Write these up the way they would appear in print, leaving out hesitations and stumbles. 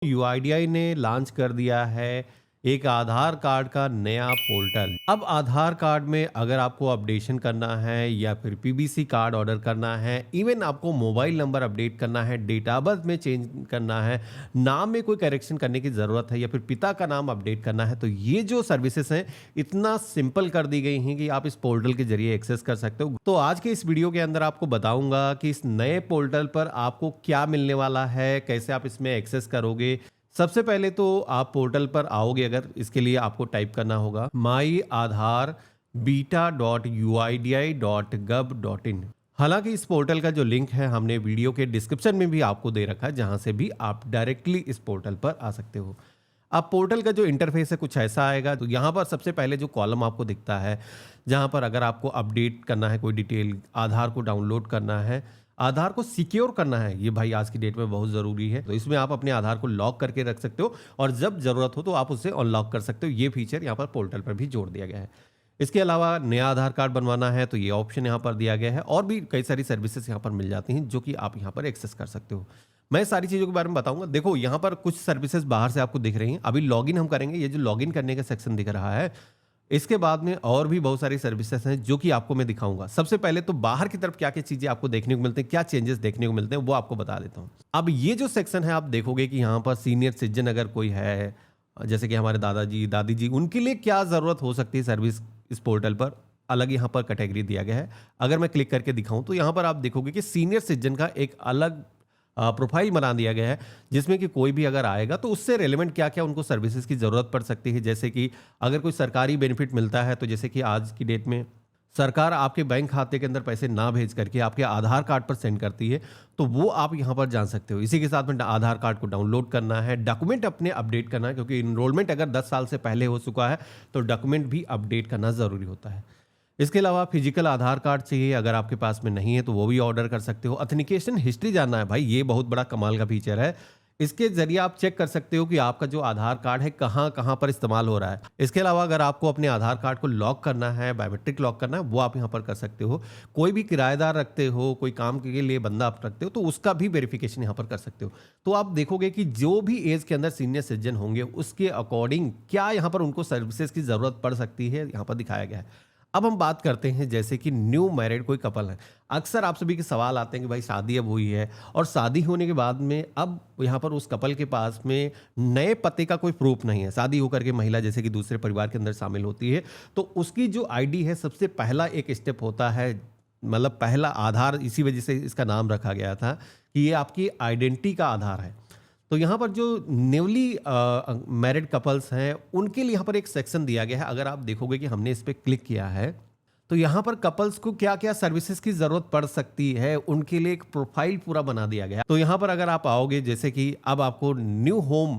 UIDAI ने launch कर दिया है एक आधार कार्ड का नया पोर्टल। अब आधार कार्ड में अगर आपको अपडेशन करना है या फिर पीबीसी कार्ड ऑर्डर करना है, इवन आपको मोबाइल नंबर अपडेट करना है, डेट ऑफ बर्थ में चेंज करना है, नाम में कोई करेक्शन करने की ज़रूरत है या फिर पिता का नाम अपडेट करना है, तो ये जो सर्विसेज हैं इतना सिंपल कर दी गई हैं कि आप इस पोर्टल के जरिए एक्सेस कर सकते हो। तो आज के इस वीडियो के अंदर आपको बताऊंगा कि इस नए पोर्टल पर आपको क्या मिलने वाला है, कैसे आप इसमें एक्सेस करोगे। सबसे पहले तो आप पोर्टल पर आओगे, अगर इसके लिए आपको टाइप करना होगा myAadharbeta.uidi.gov.in। हालांकि इस पोर्टल का जो लिंक है हमने वीडियो के डिस्क्रिप्शन में भी आपको दे रखा है, जहां से भी आप डायरेक्टली इस पोर्टल पर आ सकते हो। अब पोर्टल का जो इंटरफेस है कुछ ऐसा आएगा। तो यहाँ पर सबसे पहले जो कॉलम आपको दिखता है, जहाँ पर अगर आपको अपडेट करना है कोई डिटेल, आधार को डाउनलोड करना है, आधार को सिक्योर करना है, ये भाई आज की डेट में बहुत ज़रूरी है। तो इसमें आप अपने आधार को लॉक करके रख सकते हो और जब ज़रूरत हो तो आप उसे अनलॉक कर सकते हो। ये फीचर यहाँ पर पोर्टल पर भी जोड़ दिया गया है। इसके अलावा नया आधार कार्ड बनवाना है तो ये ऑप्शन यहाँ पर दिया गया है, और भी कई सारी सर्विसेज यहाँ पर मिल जाती हैं जो कि आप यहाँ पर एक्सेस कर सकते हो। मैं सारी चीज़ों के बारे में बताऊंगा। देखो, यहाँ पर कुछ सर्विसेज बाहर से आपको दिख रही हैं। अभी लॉगिन हम करेंगे, ये जो लॉगिन करने का सेक्शन दिख रहा है, इसके बाद में और भी बहुत सारी सर्विसेज हैं जो कि आपको मैं दिखाऊंगा। सबसे पहले तो बाहर की तरफ क्या क्या चीज़ें आपको देखने को मिलते हैं, क्या चेंजेस देखने को मिलते हैं, वो आपको बता देता हूँ। अब ये जो सेक्शन है आप देखोगे कि यहाँ पर सीनियर सिटीजन अगर कोई है, जैसे कि हमारे दादाजी दादी जी, उनके लिए क्या ज़रूरत हो सकती है सर्विस, इस पोर्टल पर अलग यहाँ पर कैटेगरी दिया गया है। अगर मैं क्लिक करके दिखाऊं तो यहाँ पर आप देखोगे कि सीनियर सिटीजन का एक अलग प्रोफाइल बना दिया गया है, जिसमें कि कोई भी अगर आएगा तो उससे रेलेवेंट क्या क्या उनको सर्विसेज की ज़रूरत पड़ सकती है। जैसे कि अगर कोई सरकारी बेनिफिट मिलता है, तो जैसे कि आज की डेट में सरकार आपके बैंक खाते के अंदर पैसे ना भेज करके आपके आधार कार्ड पर सेंड करती है, तो वो आप यहाँ पर जान सकते हो। इसी के साथ में आधार कार्ड को डाउनलोड करना है, डॉक्यूमेंट अपने अपडेट करना है, क्योंकि इनरोलमेंट अगर 10 साल से पहले हो चुका है तो डॉक्यूमेंट भी अपडेट करना ज़रूरी होता है। इसके अलावा फिजिकल आधार कार्ड चाहिए, अगर आपके पास में नहीं है तो वो भी ऑर्डर कर सकते हो। ऑथेंटिकेशन हिस्ट्री जानना है, भाई ये बहुत बड़ा कमाल का फीचर है। इसके जरिए आप चेक कर सकते हो कि आपका जो आधार कार्ड है कहाँ कहाँ पर इस्तेमाल हो रहा है। इसके अलावा अगर आपको अपने आधार कार्ड को लॉक करना है, बायोमेट्रिक लॉक करना है, वो आप यहाँ पर कर सकते हो। कोई भी किराएदार रखते हो, कोई काम के लिए बंदा आप रखते हो, तो उसका भी वेरिफिकेशन यहाँ पर कर सकते हो। तो आप देखोगे कि जो भी एज के अंदर सीनियर सिटीजन होंगे उसके अकॉर्डिंग क्या यहाँ पर उनको सर्विसेज की ज़रूरत पड़ सकती है, यहाँ पर दिखाया गया है। अब हम बात करते हैं, जैसे कि न्यू मैरिड कोई कपल है। अक्सर आप सभी के सवाल आते हैं कि भाई शादी अब हुई है और शादी होने के बाद में अब यहाँ पर उस कपल के पास में नए पते का कोई प्रूफ नहीं है। शादी होकर के महिला जैसे कि दूसरे परिवार के अंदर शामिल होती है, तो उसकी जो आईडी है, सबसे पहला एक स्टेप होता है, मतलब पहला आधार, इसी वजह से इसका नाम रखा गया था कि ये आपकी आइडेंटिटी का आधार है। तो यहाँ पर जो न्यूली मैरिड कपल्स हैं उनके लिए यहाँ पर एक सेक्शन दिया गया है। अगर आप देखोगे कि हमने इस पर क्लिक किया है तो यहाँ पर कपल्स को क्या क्या सर्विसेज की ज़रूरत पड़ सकती है, उनके लिए एक प्रोफाइल पूरा बना दिया गया है। तो यहाँ पर अगर आप आओगे, जैसे कि अब आपको न्यू होम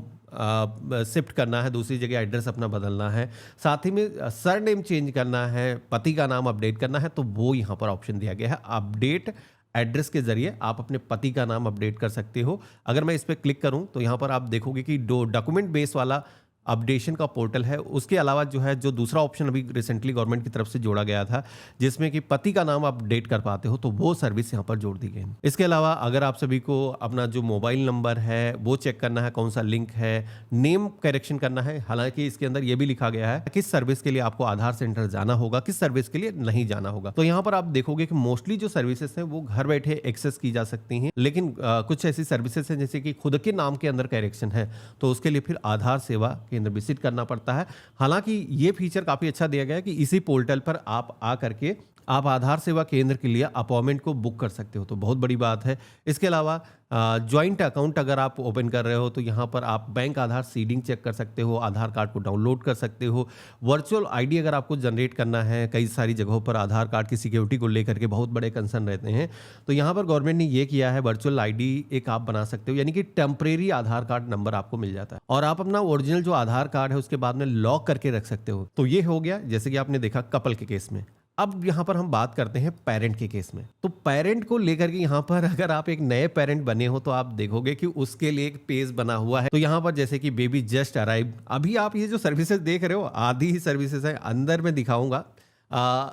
शिफ्ट करना है, दूसरी जगह एड्रेस अपना बदलना है, साथ ही में सरनेम चेंज करना है, पति का नाम अपडेट करना है, तो वो यहाँ पर ऑप्शन दिया गया है। अपडेट एड्रेस के जरिए आप अपने पति का नाम अपडेट कर सकते हो। अगर मैं इस पर क्लिक करूं तो यहाँ पर आप देखोगे कि डॉक्यूमेंट बेस वाला अपडेशन का पोर्टल है। उसके अलावा जो है, जो दूसरा ऑप्शन अभी रिसेंटली गवर्नमेंट की तरफ से जोड़ा गया था, जिसमें कि पति का नाम अपडेट कर पाते हो, तो वो सर्विस यहाँ पर जोड़ दी गई है। इसके अलावा अगर आप सभी को अपना जो मोबाइल नंबर है वो चेक करना है, कौन सा लिंक है, नेम करेक्शन करना है। हालांकि इसके अंदर ये भी लिखा गया है किस सर्विस के लिए आपको आधार सेंटर जाना होगा, किस सर्विस के लिए नहीं जाना होगा। तो यहाँ पर आप देखोगे कि मोस्टली जो सर्विसेज हैं वो घर बैठे एक्सेस की जा सकती हैं, लेकिन कुछ ऐसी सर्विसेज हैं जैसे कि खुद के नाम के अंदर करेक्शन है, तो उसके लिए फिर आधार सेवा केंद्र विजिट करना पड़ता है। हालांकि ये फीचर काफी अच्छा दिया गया है कि इसी पोर्टल पर आप आ करके आप आधार सेवा केंद्र के लिए अपॉइंटमेंट को बुक कर सकते हो, तो बहुत बड़ी बात है। इसके अलावा ज्वाइंट अकाउंट अगर आप ओपन कर रहे हो तो यहाँ पर आप बैंक आधार सीडिंग चेक कर सकते हो, आधार कार्ड को डाउनलोड कर सकते हो। वर्चुअल आईडी अगर आपको जनरेट करना है, कई सारी जगहों पर आधार कार्ड की सिक्योरिटी को लेकर के बहुत बड़े कंसर्न रहते हैं, तो यहाँ पर गवर्नमेंट ने ये किया है, वर्चुअल आईडी एक आप बना सकते हो, यानी कि टेम्परेरी आधार कार्ड नंबर आपको मिल जाता है और आप अपना ओरिजिनल जो आधार कार्ड है उसके बाद में लॉक करके रख सकते हो। तो ये हो गया जैसे कि आपने देखा कपल के केस में। अब यहाँ पर हम बात करते हैं पेरेंट के केस में। तो पेरेंट को लेकर के यहाँ पर अगर आप एक नए पेरेंट बने हो तो आप देखोगे कि उसके लिए एक पेज बना हुआ है। तो यहाँ पर जैसे कि बेबी जस्ट अराइव, अभी आप ये जो सर्विसेज देख रहे हो आधी ही सर्विसेज है, अंदर में दिखाऊंगा।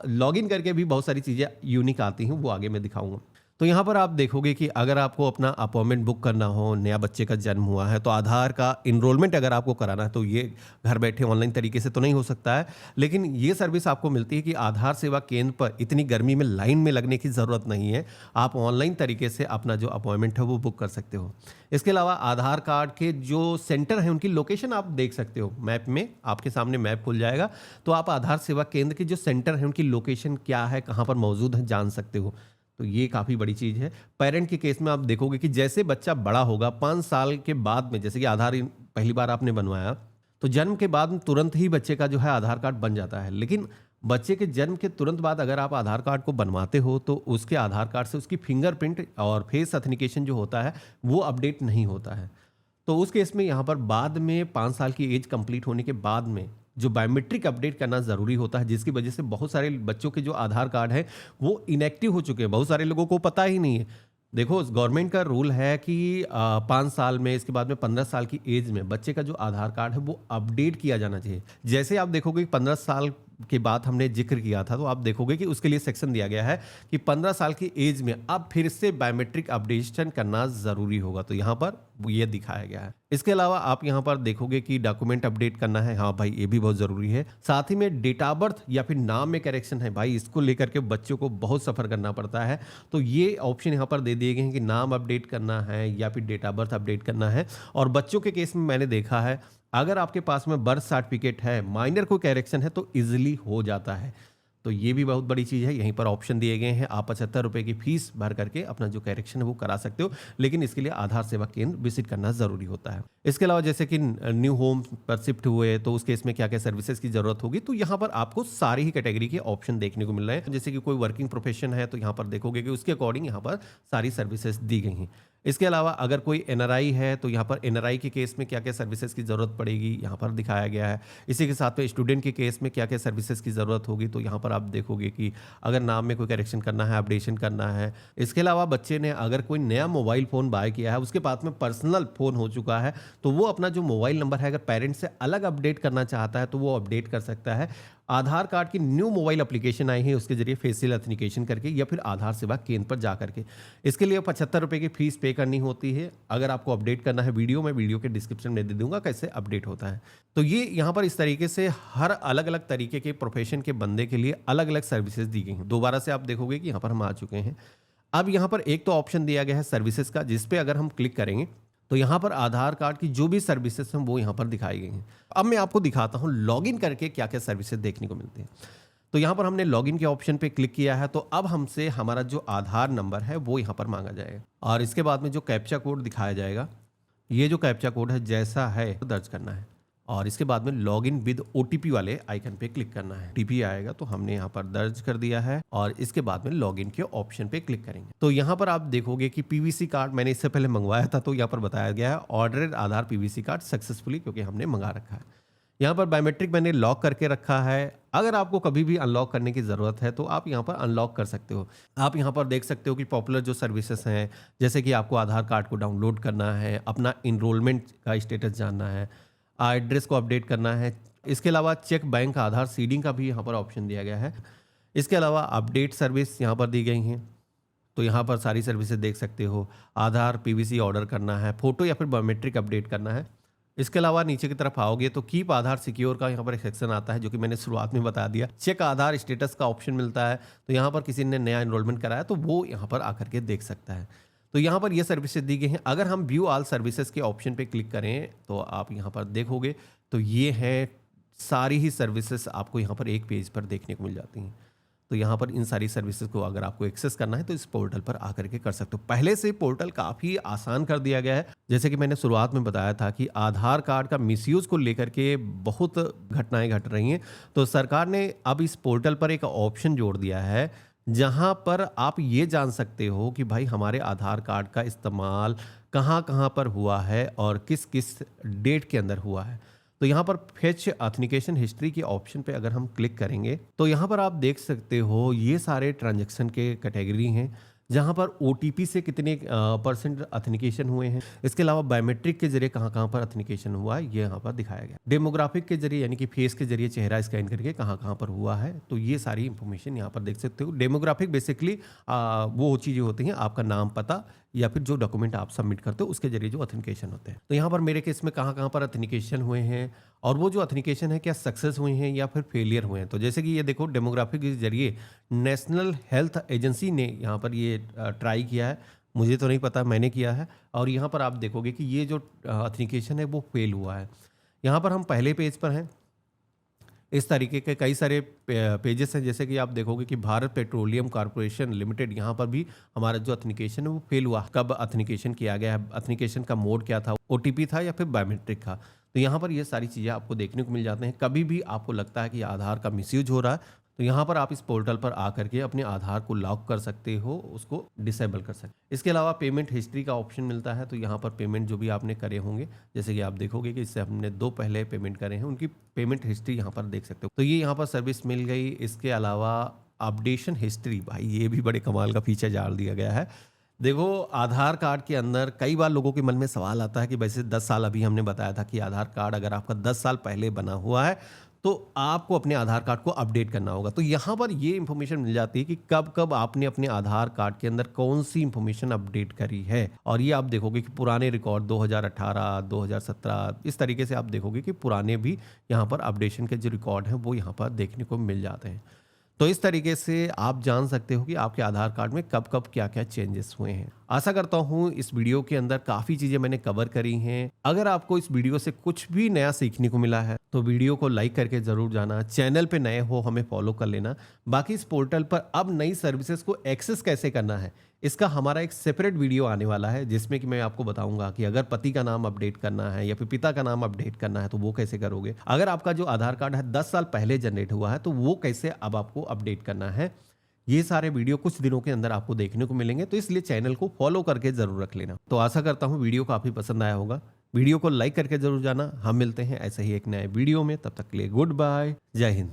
लॉगिन करके भी बहुत सारी चीज़ें यूनिक आती हैं, वो आगे मैं दिखाऊंगा। तो यहाँ पर आप देखोगे कि अगर आपको अपना अपॉइंटमेंट बुक करना हो, नया बच्चे का जन्म हुआ है, तो आधार का इनरोलमेंट अगर आपको कराना है तो ये घर बैठे ऑनलाइन तरीके से तो नहीं हो सकता है। लेकिन ये सर्विस आपको मिलती है कि आधार सेवा केंद्र पर इतनी गर्मी में लाइन में लगने की ज़रूरत नहीं है। आप ऑनलाइन तरीके से अपना जो अपॉइंटमेंट है वो बुक कर सकते हो। इसके अलावा आधार कार्ड के जो सेंटर हैं उनकी लोकेशन आप देख सकते हो। मैप में आपके सामने मैप खुल जाएगा, तो आप आधार सेवा केंद्र के जो सेंटर हैं उनकी लोकेशन क्या है, कहाँ पर मौजूद है, जान सकते हो। तो ये काफ़ी बड़ी चीज़ है। पेरेंट के केस में आप देखोगे कि जैसे बच्चा बड़ा होगा 5 साल के बाद में, जैसे कि आधार पहली बार आपने बनवाया तो जन्म के बाद में तुरंत ही बच्चे का जो है आधार कार्ड बन जाता है। लेकिन बच्चे के जन्म के तुरंत बाद अगर आप आधार कार्ड को बनवाते हो तो उसके आधार कार्ड से उसकी फिंगरप्रिंट और फेस ऑथेंटिकेशन जो होता है वो अपडेट नहीं होता है। तो उस केस में यहाँ पर बाद में 5 साल की एज कंप्लीट होने के बाद में जो बायोमेट्रिक अपडेट करना ज़रूरी होता है, जिसकी वजह से बहुत सारे बच्चों के जो आधार कार्ड है वो इनएक्टिव हो चुके हैं। बहुत सारे लोगों को पता ही नहीं है। देखो, गवर्नमेंट का रूल है कि 5 साल में, इसके बाद में 15 साल की एज में बच्चे का जो आधार कार्ड है वो अपडेट किया जाना चाहिए। जैसे आप देखोगे कि 15 साल के बाद हमने जिक्र किया था, तो आप देखोगे कि उसके लिए सेक्शन दिया गया है कि 15 साल की एज में अब फिर से बायोमेट्रिक अपडेशन करना ज़रूरी होगा। तो यहाँ पर ये दिखाया गया है। इसके अलावा आप यहाँ पर देखोगे कि डॉक्यूमेंट अपडेट करना है। हाँ भाई, ये भी बहुत ज़रूरी है। साथ ही में डेट ऑफ बर्थ या फिर नाम में करेक्शन है भाई, इसको लेकर के बच्चों को बहुत सफ़र करना पड़ता है। तो ये ऑप्शन यहाँ पर दे दिए गए हैं कि नाम अपडेट करना है या फिर डेट ऑफ बर्थ अपडेट करना है। और बच्चों के केस में मैंने देखा है, अगर आपके पास में बर्थ सर्टिफिकेट है, माइनर कोई करेक्शन है तो इजीली हो जाता है। तो ये भी बहुत बड़ी चीज़ है। यहीं पर ऑप्शन दिए गए हैं, आप 75 रुपये की फीस भर करके अपना जो करेक्शन है वो करा सकते हो, लेकिन इसके लिए आधार सेवा केंद्र विजिट करना ज़रूरी होता है। इसके अलावा जैसे कि न्यू होम पर शिफ्ट हुए तो उस केस में क्या क्या सर्विसेज की ज़रूरत होगी, तो यहाँ पर आपको सारी ही कैटेगरी के ऑप्शन देखने को मिल रहे हैं। जैसे कि कोई वर्किंग प्रोफेशन है तो यहाँ पर देखोगे कि उसके अकॉर्डिंग यहाँ पर सारी सर्विसेज दी गई हैं। इसके अलावा अगर कोई एनआरआई है तो यहाँ पर एनआरआई के केस में क्या क्या सर्विसेज की ज़रूरत पड़ेगी यहाँ पर दिखाया गया है। इसी के साथ में स्टूडेंट के केस में क्या क्या सर्विसेज की ज़रूरत होगी, तो यहाँ पर आप देखोगे कि अगर नाम में कोई करेक्शन करना है, अपडेशन करना है। इसके अलावा बच्चे ने अगर कोई नया मोबाइल फ़ोन बाय किया है, उसके पास में पर्सनल फ़ोन हो चुका है, तो वो अपना जो मोबाइल नंबर है अगर पेरेंट्स से अलग अपडेट करना चाहता है तो वो अपडेट कर सकता है। आधार कार्ड की न्यू मोबाइल एप्लीकेशन आई है, उसके जरिए फेशियल ऑथेंटिकेशन करके या फिर आधार सेवा केंद्र पर जा करके। इसके लिए 75 रुपये की फीस पे करनी होती है। अगर आपको अपडेट करना है मैं वीडियो के डिस्क्रिप्शन में दे दूंगा कैसे अपडेट होता है। तो ये यहाँ पर इस तरीके से हर अलग अलग तरीके के प्रोफेशन के बंदे के लिए अलग अलग सर्विसेज दी गई हैं। दोबारा से आप देखोगे कि यहाँ पर हम आ चुके हैं। अब यहाँ पर एक तो ऑप्शन दिया गया है सर्विसेज का, जिस पे अगर हम क्लिक करेंगे तो यहाँ पर आधार कार्ड की जो भी सर्विसेज हैं वो यहाँ पर दिखाई गई हैं। अब मैं आपको दिखाता हूँ लॉगिन करके क्या क्या सर्विसेज देखने को मिलती हैं। तो यहाँ पर हमने लॉगिन के ऑप्शन पे क्लिक किया है, तो अब हमसे हमारा जो आधार नंबर है वो यहाँ पर मांगा जाएगा और इसके बाद में जो कैप्चा कोड दिखाया जाएगा, ये जो कैप्चा कोड है जैसा है दर्ज करना है और इसके बाद में लॉगिन विद ओटीपी वाले आइकन पे क्लिक करना है। ओटीपी आएगा तो हमने यहाँ पर दर्ज कर दिया है और इसके बाद में लॉगिन के ऑप्शन पे क्लिक करेंगे। तो यहाँ पर आप देखोगे कि पीवीसी कार्ड मैंने इससे पहले मंगवाया था, तो यहाँ पर बताया गया है ऑर्डर आधार पीवीसी कार्ड सक्सेसफुली, क्योंकि हमने मंगा रखा है। यहाँ पर बायोमेट्रिक मैंने लॉक करके रखा है। अगर आपको कभी भी अनलॉक करने की ज़रूरत है तो आप यहाँ पर अनलॉक कर सकते हो। आप यहाँ पर देख सकते हो कि पॉपुलर जो सर्विसेज हैं, जैसे कि आपको आधार कार्ड को डाउनलोड करना है, अपना इनरोलमेंट का स्टेटस जानना है, एड्रेस को अपडेट करना है। इसके अलावा चेक बैंक आधार सीडिंग का भी यहाँ पर ऑप्शन दिया गया है। इसके अलावा अपडेट सर्विस यहाँ पर दी गई हैं, तो यहाँ पर सारी सर्विसेज देख सकते हो। आधार पीवीसी ऑर्डर करना है, फ़ोटो या फिर बायोमेट्रिक अपडेट करना है। इसके अलावा नीचे की तरफ आओगे तो कीप आधार सिक्योर का यहाँ पर एक सेक्शन आता है, जो कि मैंने शुरुआत में बता दिया। चेक आधार स्टेटस का ऑप्शन मिलता है, तो यहाँ पर किसी ने नया इनरोलमेंट कराया तो वो यहाँ पर आकर के देख सकता है। तो यहाँ पर ये सर्विसेज दी गई हैं। अगर हम व्यू ऑल सर्विसेज के ऑप्शन पे क्लिक करें तो आप यहाँ पर देखोगे तो ये है सारी ही सर्विसेज आपको यहाँ पर एक पेज पर देखने को मिल जाती हैं। तो यहाँ पर इन सारी सर्विसेज को अगर आपको एक्सेस करना है तो इस पोर्टल पर आकर के कर सकते हो। पहले से पोर्टल काफ़ी आसान कर दिया गया है। जैसे कि मैंने शुरुआत में बताया था कि आधार कार्ड का मिसयूज़ को लेकर के बहुत घटनाएं घट रही हैं, तो सरकार ने अब इस पोर्टल पर एक ऑप्शन जोड़ दिया है जहां पर आप ये जान सकते हो कि भाई हमारे आधार कार्ड का इस्तेमाल कहां कहां पर हुआ है और किस किस डेट के अंदर हुआ है। तो यहाँ पर फेच ऑथेंटिकेशन हिस्ट्री के ऑप्शन पे अगर हम क्लिक करेंगे तो यहाँ पर आप देख सकते हो ये सारे ट्रांजैक्शन के कैटेगरी हैं, जहाँ पर ओटीपी से कितने परसेंट ऑथेंटिकेशन हुए हैं। इसके अलावा बायोमेट्रिक के जरिए कहाँ कहाँ पर ऑथेंटिकेशन हुआ है ये यहाँ पर दिखाया गया। डेमोग्राफिक के जरिए यानी कि फेस के जरिए चेहरा स्कैन करके कहाँ कहाँ पर हुआ है, तो ये सारी इंफॉर्मेशन यहाँ पर देख सकते हो। डेमोग्राफिक बेसिकली वो चीज़ें होती हैं, आपका नाम, पता या फिर जो डॉक्यूमेंट आप सबमिट करते हो उसके जरिए जो ऑथेंटिकेशन होते हैं। तो यहाँ पर मेरे केस में कहाँ कहाँ पर ऑथेंटिकेशन हुए हैं और वो जो ऑथेंटिकेशन है क्या सक्सेस हुए हैं या फिर फेलियर हुए हैं। तो जैसे कि ये देखो, डेमोग्राफिक के जरिए नेशनल हेल्थ एजेंसी ने यहाँ पर ये ट्राई किया है, मुझे तो नहीं पता, मैंने किया है। और यहाँ पर आप देखोगे कि ये जो ऑथेंटिकेशन है वो फेल हुआ है। यहाँ पर हम पहले पेज पर हैं। इस तरीके के कई सारे पेजेस हैं, जैसे कि आप देखोगे कि भारत पेट्रोलियम कॉर्पोरेशन लिमिटेड, यहाँ पर भी हमारा जो ऑथेंटिकेशन है वो फेल हुआ। कब ऑथेंटिकेशन किया गया है, ऑथेंटिकेशन का मोड क्या था, ओटीपी था या फिर बायोमेट्रिक था। तो यहाँ पर ये सारी चीज़ें आपको देखने को मिल जाते हैं। कभी भी आपको लगता है कि आधार का मिसयूज हो रहा है, तो यहाँ पर आप इस पोर्टल पर आकर के अपने आधार को लॉक कर सकते हो, उसको डिसेबल कर सकते हो। इसके अलावा पेमेंट हिस्ट्री का ऑप्शन मिलता है, तो यहाँ पर पेमेंट जो भी आपने करे होंगे, जैसे कि आप देखोगे कि इससे हमने 2 पहले पेमेंट करे हैं, उनकी पेमेंट हिस्ट्री यहाँ पर देख सकते हो। तो ये यहाँ पर सर्विस मिल गई। इसके अलावा अपडेशन हिस्ट्री, भाई ये भी बड़े कमाल का फीचर डाल दिया गया है। देखो, आधार कार्ड के अंदर कई बार लोगों के मन में सवाल आता है कि वैसे 10 साल, अभी हमने बताया था कि आधार कार्ड अगर आपका 10 साल पहले बना हुआ है तो आपको अपने आधार कार्ड को अपडेट करना होगा। तो यहाँ पर ये इन्फॉर्मेशन मिल जाती है कि कब कब आपने अपने आधार कार्ड के अंदर कौन सी इन्फॉर्मेशन अपडेट करी है। और ये आप देखोगे कि पुराने रिकॉर्ड 2018, 2017 इस तरीके से आप देखोगे कि पुराने भी यहाँ पर अपडेशन के जो रिकॉर्ड हैं वो यहाँ पर देखने को मिल जाते हैं। तो इस तरीके से आप जान सकते हो कि आपके आधार कार्ड में कब कब क्या क्या चेंजेस हुए हैं। आशा करता हूँ इस वीडियो के अंदर काफ़ी चीज़ें मैंने कवर करी हैं। अगर आपको इस वीडियो से कुछ भी नया सीखने को मिला है तो वीडियो को लाइक करके ज़रूर जाना। चैनल पे नए हो हमें फॉलो कर लेना। बाकी इस पोर्टल पर अब नई सर्विसेज को एक्सेस कैसे करना है, इसका हमारा एक सेपरेट वीडियो आने वाला है, जिसमें कि मैं आपको बताऊंगा कि अगर पति का नाम अपडेट करना है या फिर पिता का नाम अपडेट करना है तो वो कैसे करोगे। अगर आपका जो आधार कार्ड है 10 साल पहले जनरेट हुआ है तो वो कैसे अब आपको अपडेट करना है। ये सारे वीडियो कुछ दिनों के अंदर आपको देखने को मिलेंगे, तो इसलिए चैनल को फॉलो करके जरूर रख लेना। तो आशा करता हूँ वीडियो काफ़ी पसंद आया होगा। वीडियो को लाइक करके जरूर जाना। हम मिलते हैं ऐसे ही एक नए वीडियो में, तब तक के लिए गुड बाय, जय हिंद।